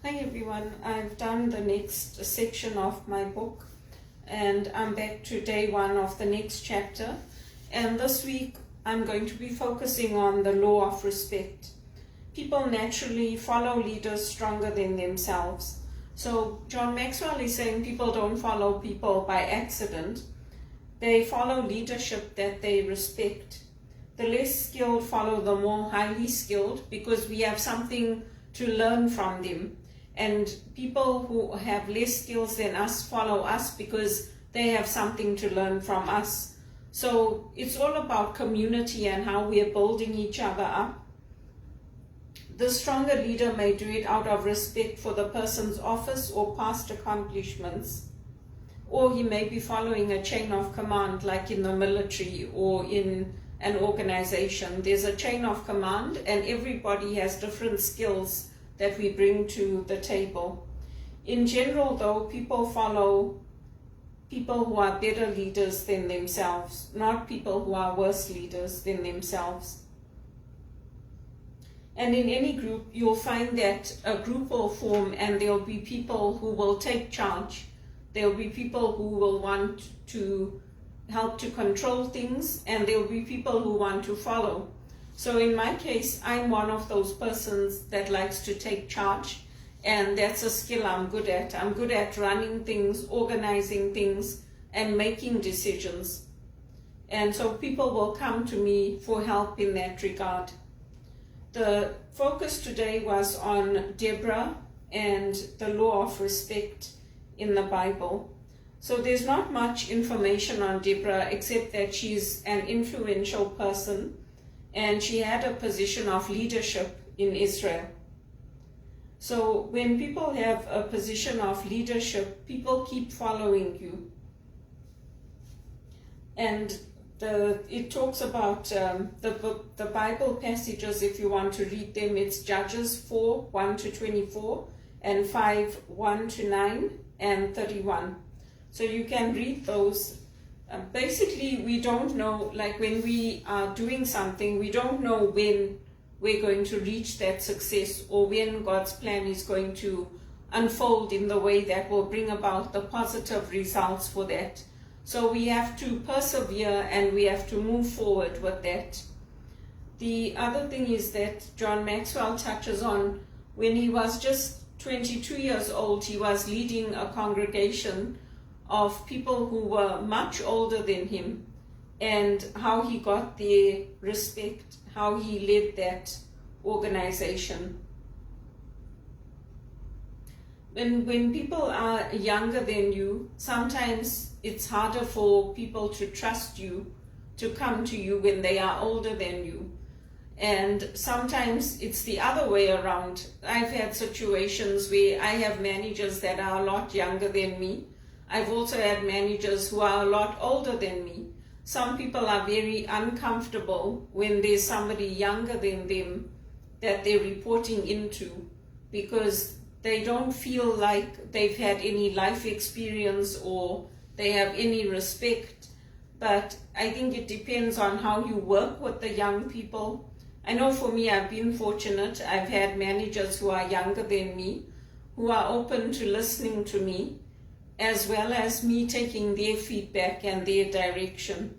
Hi everyone, I've done the next section of my book and I'm back to day one of the next chapter, and this week I'm going to be focusing on the law of respect. People naturally follow leaders stronger than themselves. So John Maxwell is saying people don't follow people by accident. They follow leadership that they respect. The less skilled follow the more highly skilled because we have something to learn from them. And people who have less skills than us follow us because they have something to learn from us. So it's all about community and how we are building each other up. The stronger leader may do it out of respect for the person's office or past accomplishments, or he may be following a chain of command like in the military or in an organization. There's a chain of command and everybody has different skills that we bring to the table. In general, though, people follow people who are better leaders than themselves, not people who are worse leaders than themselves. And in any group, you'll find that a group will form and there'll be people who will take charge. There'll be people who will want to help to control things, and there'll be people who want to follow. So in my case, I'm one of those persons that likes to take charge, and that's a skill I'm good at. I'm good at running things, organizing things, and making decisions. And so people will come to me for help in that regard. The focus today was on Deborah and the law of respect in the Bible. So there's not much information on Deborah except that she's an influential person and she had a position of leadership in Israel. So when people have a position of leadership, people keep following you. And it talks about the Bible passages, if you want to read them, it's Judges 4, 1-24, and 5, 1-9, and 31. So you can read those. Basically, we don't know, like when we are doing something, we don't know when we're going to reach that success or when God's plan is going to unfold in the way that will bring about the positive results for that. So we have to persevere and we have to move forward with that. The other thing is that John Maxwell touches on when he was just 22 years old, he was leading a congregation of people who were much older than him, and how he got their respect, how he led that organization. When people are younger than you, sometimes it's harder for people to trust you, to come to you when they are older than you. And sometimes it's the other way around. I've had situations where I have managers that are a lot younger than me. I've also had managers who are a lot older than me. Some people are very uncomfortable when there's somebody younger than them that they're reporting into because they don't feel like they've had any life experience or they have any respect. But I think it depends on how you work with the young people. I know for me, I've been fortunate. I've had managers who are younger than me, who are open to listening to me, as well as me taking their feedback and their direction.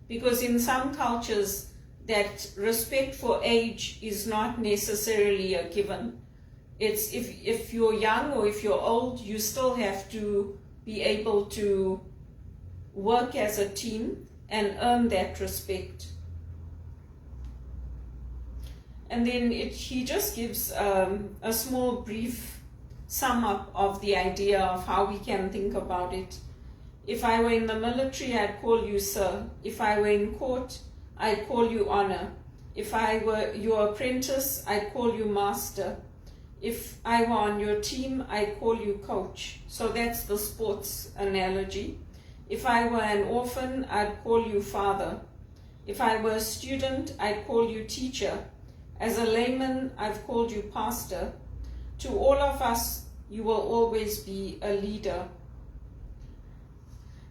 Because in some cultures, that respect for age is not necessarily a given. It's if you're young or if you're old, you still have to be able to work as a team and earn that respect. And then he just gives a small brief sum up of the idea of how we can think about it. If I were in the military, I'd call you sir. If I were in court, I'd call you honor. If I were your apprentice, I'd call you master. If I were on your team, I'd call you coach. So that's the sports analogy. If I were an orphan, I'd call you father. If I were a student, I'd call you teacher. As a layman, I've called you pastor. To all of us, you will always be a leader.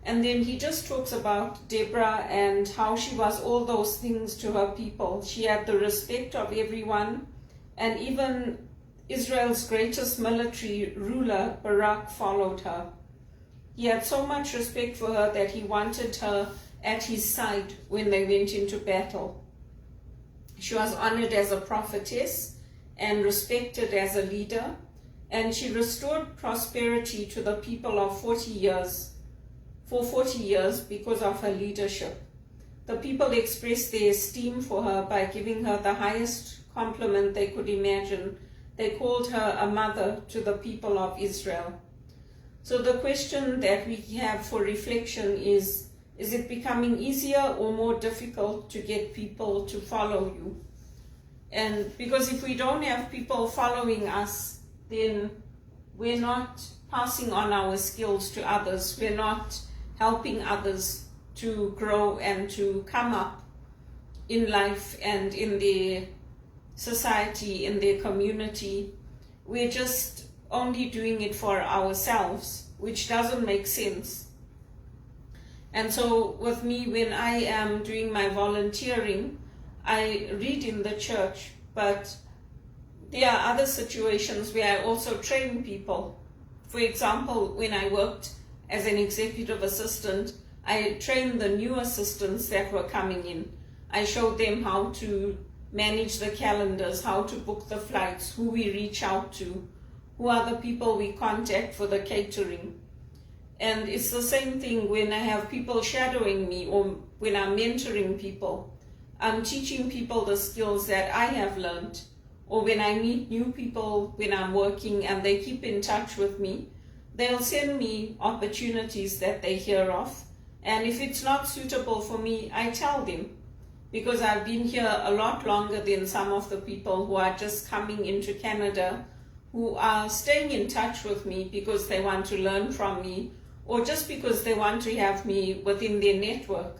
And then he just talks about Deborah and how she was all those things to her people. She had the respect of everyone, and even Israel's greatest military ruler, Barak, followed her. He had so much respect for her that he wanted her at his side when they went into battle. She was honored as a prophetess and respected as a leader, and she restored prosperity to the people of 40 years because of her leadership. The people expressed their esteem for her by giving her the highest compliment they could imagine. They called her a mother to the people of Israel. So the question that we have for reflection is it becoming easier or more difficult to get people to follow you? And because if we don't have people following us, then we're not passing on our skills to others. We're not helping others to grow and to come up in life and in their society, in their community. We're just only doing it for ourselves, which doesn't make sense. And so with me, when I am doing my volunteering, I read in the church, but there are other situations where I also train people. For example, when I worked as an executive assistant, I trained the new assistants that were coming in. I showed them how to manage the calendars, how to book the flights, who we reach out to, who are the people we contact for the catering. And it's the same thing when I have people shadowing me or when I'm mentoring people. I'm teaching people the skills that I have learned. Or when I meet new people when I'm working and they keep in touch with me, they'll send me opportunities that they hear of. And if it's not suitable for me, I tell them. Because I've been here a lot longer than some of the people who are just coming into Canada, who are staying in touch with me because they want to learn from me, or just because they want to have me within their network.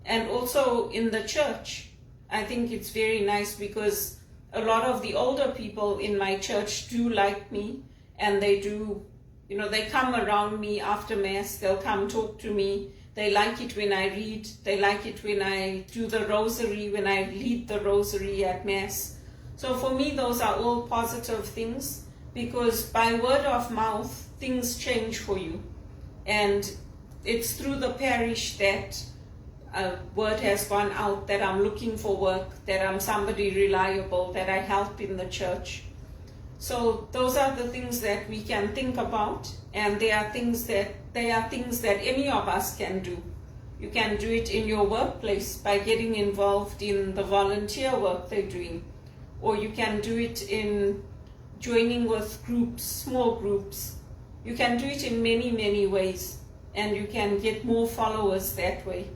And also in the church, I think it's very nice because a lot of the older people in my church do like me, and they do, they come around me after Mass, they'll come talk to me. They like it when I read, they like it when I do the rosary, when I lead the rosary at Mass. So for me, those are all positive things, because by word of mouth, things change for you. And it's through the parish that a word has gone out that I'm looking for work, that I'm somebody reliable, that I help in the church. So those are the things that we can think about, and they are things that any of us can do. You can do it in your workplace by getting involved in the volunteer work they're doing, or you can do it in joining with groups, small groups. You can do it in many, many ways, and you can get more followers that way.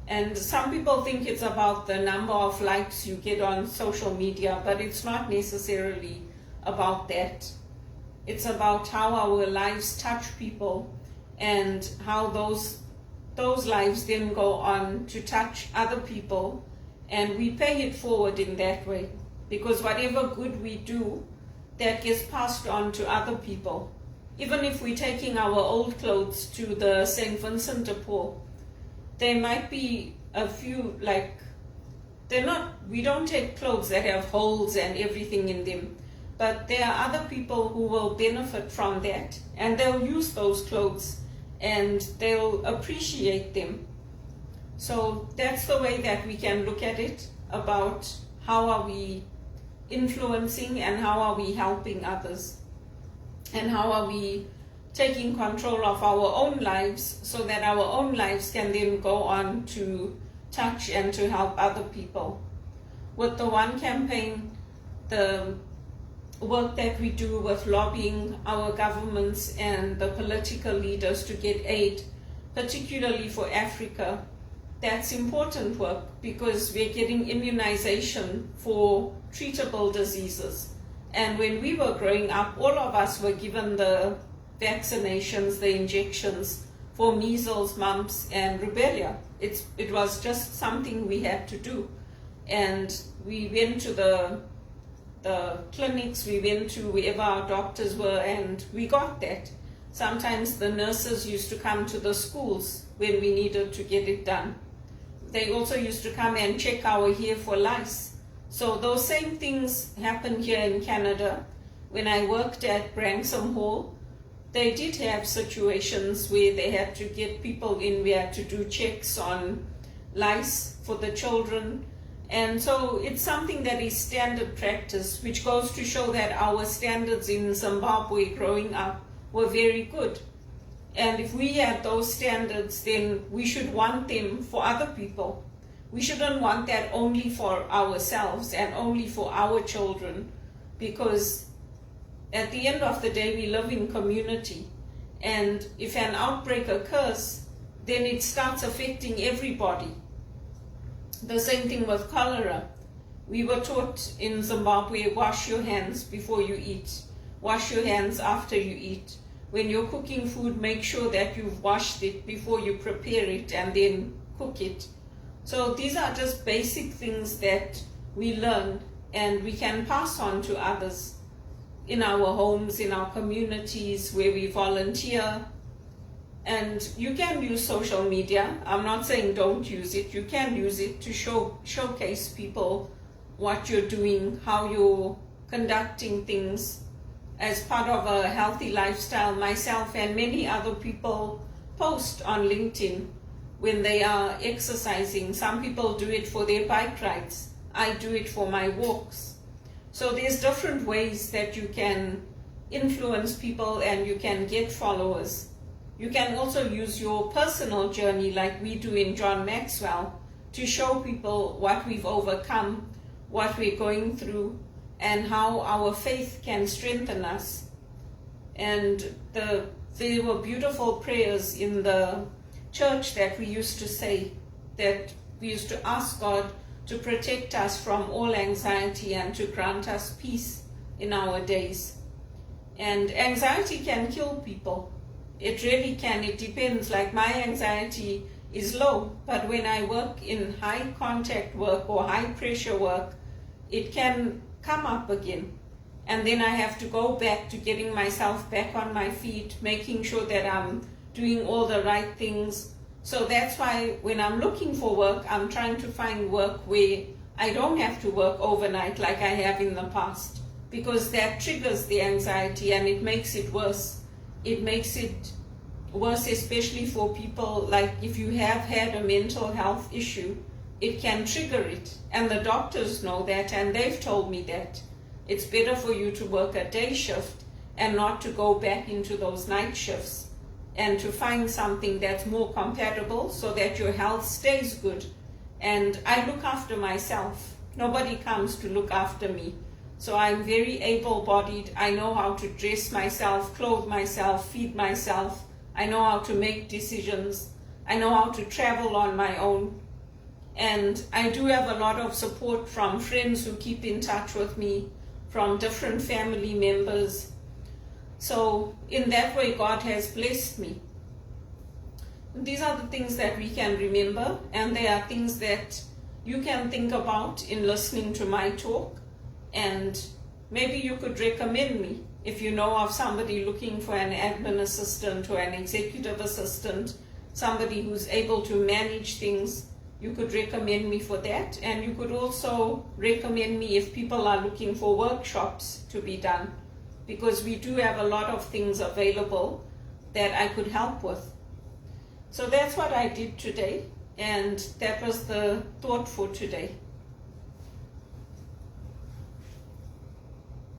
And some people think it's about the number of likes you get on social media, but it's not necessarily about that. It's about how our lives touch people and how those lives then go on to touch other people, and we pay it forward in that way, because whatever good we do, that gets passed on to other people. Even if we're taking our old clothes to the St. Vincent de Paul, there might be a few, we don't take clothes that have holes and everything in them, but there are other people who will benefit from that, and they'll use those clothes and they'll appreciate them. So that's the way that we can look at it, about how are we influencing and how are we helping others, and how are we taking control of our own lives so that our own lives can then go on to touch and to help other people. With the One Campaign, the work that we do with lobbying our governments and the political leaders to get aid, particularly for Africa, that's important work, because we're getting immunization for treatable diseases. And when we were growing up, all of us were given the vaccinations, the injections for measles, mumps, and rubella. It was just something we had to do. And we went to the clinics, we went to wherever our doctors were, and we got that. Sometimes the nurses used to come to the schools when we needed to get it done. They also used to come and check our hair for lice. So those same things happen here in Canada. When I worked at Branksome Hall, they did have situations where they had to get people in there to do checks on lice for the children. And so it's something that is standard practice, which goes to show that our standards in Zimbabwe growing up were very good. And if we had those standards, then we should want them for other people. We shouldn't want that only for ourselves and only for our children, because at the end of the day, we live in community. And if an outbreak occurs, then it starts affecting everybody. The same thing with cholera. We were taught in Zimbabwe, wash your hands before you eat. Wash your hands after you eat. When you're cooking food, make sure that you've washed it before you prepare it and then cook it. So these are just basic things that we learn and we can pass on to others in our homes, in our communities where we volunteer. And you can use social media. I'm not saying don't use it. You can use it to showcase people what you're doing, how you're conducting things as part of a healthy lifestyle. Myself and many other people post on LinkedIn when they are exercising. Some people do it for their bike rides. I do it for my walks. So there's different ways that you can influence people and you can get followers. You can also use your personal journey like we do in John Maxwell to show people what we've overcome, what we're going through, and how our faith can strengthen us. And there were beautiful prayers in the church that we used to say, that we used to ask God to protect us from all anxiety and to grant us peace in our days. And anxiety can kill people. It really can. It depends. Like my anxiety is low, but when I work in high contact work or high pressure work, it can come up again. And then I have to go back to getting myself back on my feet, making sure that I'm doing all the right things. So that's why when I'm looking for work, I'm trying to find work where I don't have to work overnight like I have in the past, because that triggers the anxiety and it makes it worse. It makes it worse, especially for people, like if you have had a mental health issue, it can trigger it. And the doctors know that, and they've told me that. It's better for you to work a day shift and not to go back into those night shifts, and to find something that's more compatible so that your health stays good. And I look after myself. Nobody comes to look after me. So I'm very able-bodied. I know how to dress myself, clothe myself, feed myself. I know how to make decisions. I know how to travel on my own. And I do have a lot of support from friends who keep in touch with me, from different family members. So in that way, God has blessed me. These are the things that we can remember, and they are things that you can think about in listening to my talk. And maybe you could recommend me if you know of somebody looking for an admin assistant or an executive assistant, somebody who's able to manage things. You could recommend me for that. And you could also recommend me if people are looking for workshops to be done, because we do have a lot of things available that I could help with. So that's what I did today, and that was the thought for today.